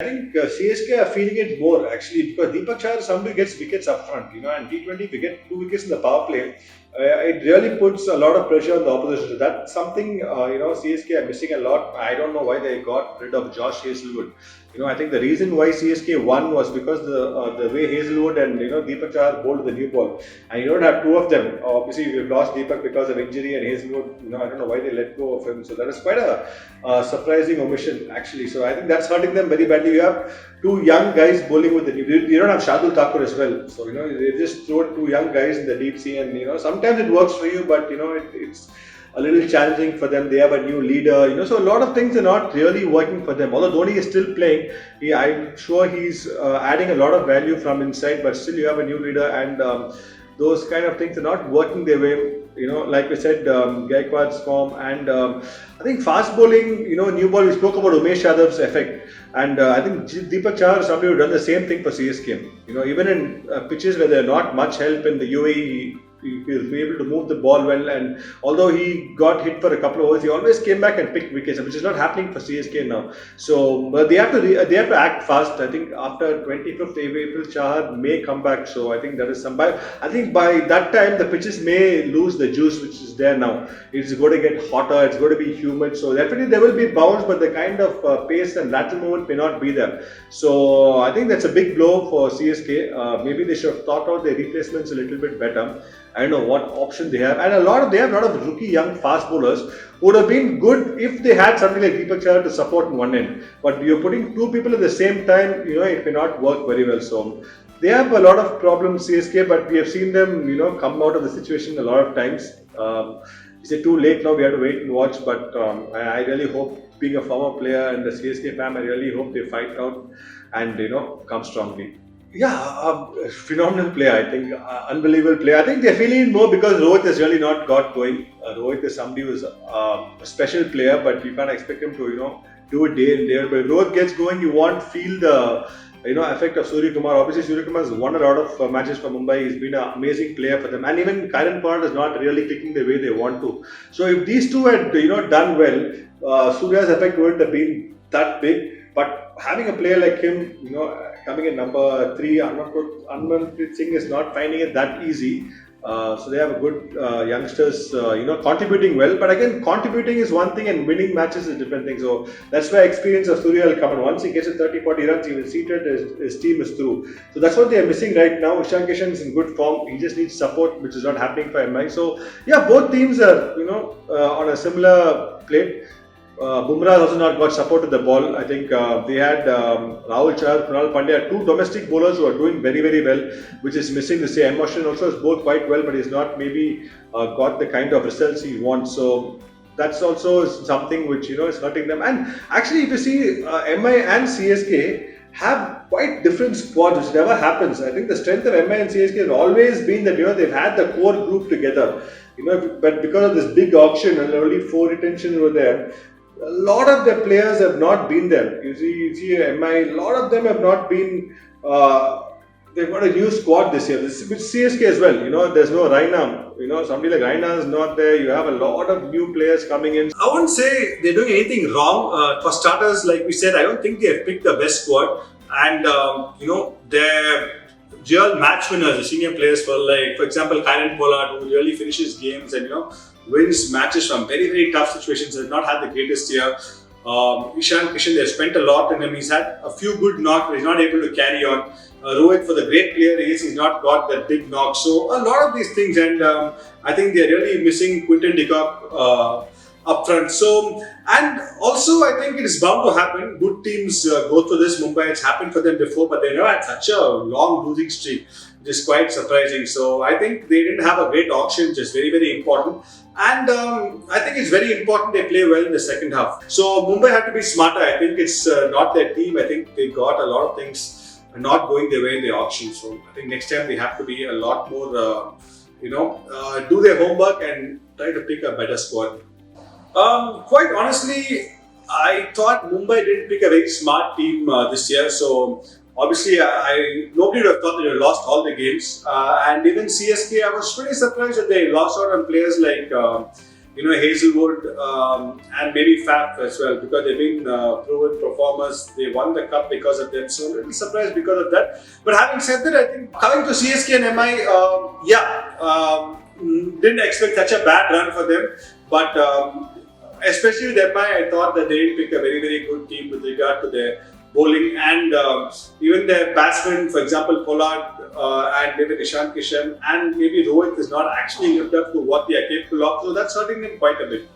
I think CSK are feeling it more actually because Deepak Chahar somebody gets wickets up front, and T20 we get 2 wickets in the power play. It really puts a lot of pressure on the opposition. So that's something CSK are missing a lot. I don't know why they got rid of Josh Hazelwood. I think the reason why CSK won was because the way Hazelwood and Deepak Chahar bowled the new ball, and you don't have two of them. Obviously, we've lost Deepak because of injury, and Hazelwood. I don't know why they let go of him. So that is quite a surprising omission actually. So I think that's hurting them very badly. You have two young guys bowling with the deep. You don't have Shardul Thakur as well. So they just throw two young guys in the deep sea, and sometimes it works for you, but it's a little challenging for them. They have a new leader, so a lot of things are not really working for them. Although Dhoni is still playing, I'm sure he's adding a lot of value from inside, but still you have a new leader, and those kind of things are not working their way. Like we said, Gaikwad's form, and I think fast bowling, new ball, we spoke about Umesh Yadav's effect, and I think Deepak Chahar, somebody who done the same thing for CSK. Even in pitches where there's not much help in the UAE, he was able to move the ball well, and although he got hit for a couple of overs, he always came back and picked wickets, which is not happening for CSK now. So, but they have to act fast. I think after 25th April, Chahar may come back. So I think that is I think by that time the pitches may lose the juice which is there now. It's going to get hotter. It's going to be humid. So definitely there will be bounce, but the kind of pace and lateral movement may not be there. So I think that's a big blow for CSK. Maybe they should have thought out their replacements a little bit better. I don't know what option they have, and they have a lot of rookie young fast bowlers who would have been good if they had something like Deepak Chahar to support in one end. But you're putting two people at the same time, it may not work very well. So they have a lot of problems, CSK, but we have seen them, come out of the situation a lot of times. Is it too late now? We have to wait and watch. But I really hope, being a former player and the CSK fan, I really hope they fight out and come strongly. Yeah, phenomenal player. I think unbelievable player. I think they're feeling it more because Rohit has really not got going. Rohit is somebody who's a special player, but you can't expect him to do it day in day out. But if Rohit gets going, you won't feel the effect of Surya Kumar. Obviously, Surya Kumar has won a lot of matches for Mumbai. He's been an amazing player for them, and even Karen Pollard is not really clicking the way they want to. So if these two had done well, Surya's effect wouldn't have been that big. But having a player like him, coming in number 3, Anmanpreet Singh is not finding it that easy. So they have a good youngsters, contributing well. But again, contributing is one thing and winning matches is a different thing. So that's where experience of Surya will come in. Once he gets to 30-40 runs, he will see that his team is through. So that's what they are missing right now. Ishan Kishan is in good form. He just needs support, which is not happening for MI. So yeah, both teams are, on a similar plate. Bumrah has also not got support to the ball. I think they had Rahul Chahar, Kunal Pandya, two domestic bowlers who are doing very, very well, which is missing the same. Emotion also has bowled quite well, but he's not maybe got the kind of results he wants. So that's also something which is hurting them. And actually, if you see MI and CSK have quite different squads, which never happens. I think the strength of MI and CSK has always been that they've had the core group together. But because of this big auction and only 4 retentions were there, a lot of the players have not been there. You see MI, a lot of them have not been. They've got a new squad this year. This with CSK as well. There's no Raina. Somebody like Raina is not there. You have a lot of new players coming in. I wouldn't say they're doing anything wrong. For starters, like we said, I don't think they have picked the best squad. And their real match winners, the senior players, for example, Karen Pollard, who really finishes games and wins matches from very, very tough situations, has not had the greatest year. Ishan Kishan, they have spent a lot in him. He's had a few good knocks, but he's not able to carry on. Rohit, for the great player he is, he's not got that big knock. So a lot of these things, and I think they're really missing Quinton de Kock up front. So, and also I think it is bound to happen. Good teams go through this. Mumbai, it's happened for them before, but they never had such a long losing streak, which is quite surprising. So I think they didn't have a great auction, which is very, very important. And I think it's very important they play well in the second half. So Mumbai had to be smarter. I think it's not their team. I think they got a lot of things not going their way in the auction. So I think next time they have to be a lot more, do their homework and try to pick a better squad. Quite honestly, I thought Mumbai didn't pick a very smart team this year. So obviously, nobody would have thought they would have lost all the games. And even CSK, I was pretty surprised that they lost out on players like Hazelwood and maybe Faf as well, because they've been proven performers. They won the cup because of them, so a little surprised because of that. But having said that, I think coming to CSK and MI, didn't expect such a bad run for them, but especially with MI, I thought that they picked a very, very good team with regard to their bowling and even their batsmen, for example, Pollard and maybe Nishan Kishan and maybe Rohit is not actually lived up to what they are capable of, so that's hurting them quite a bit.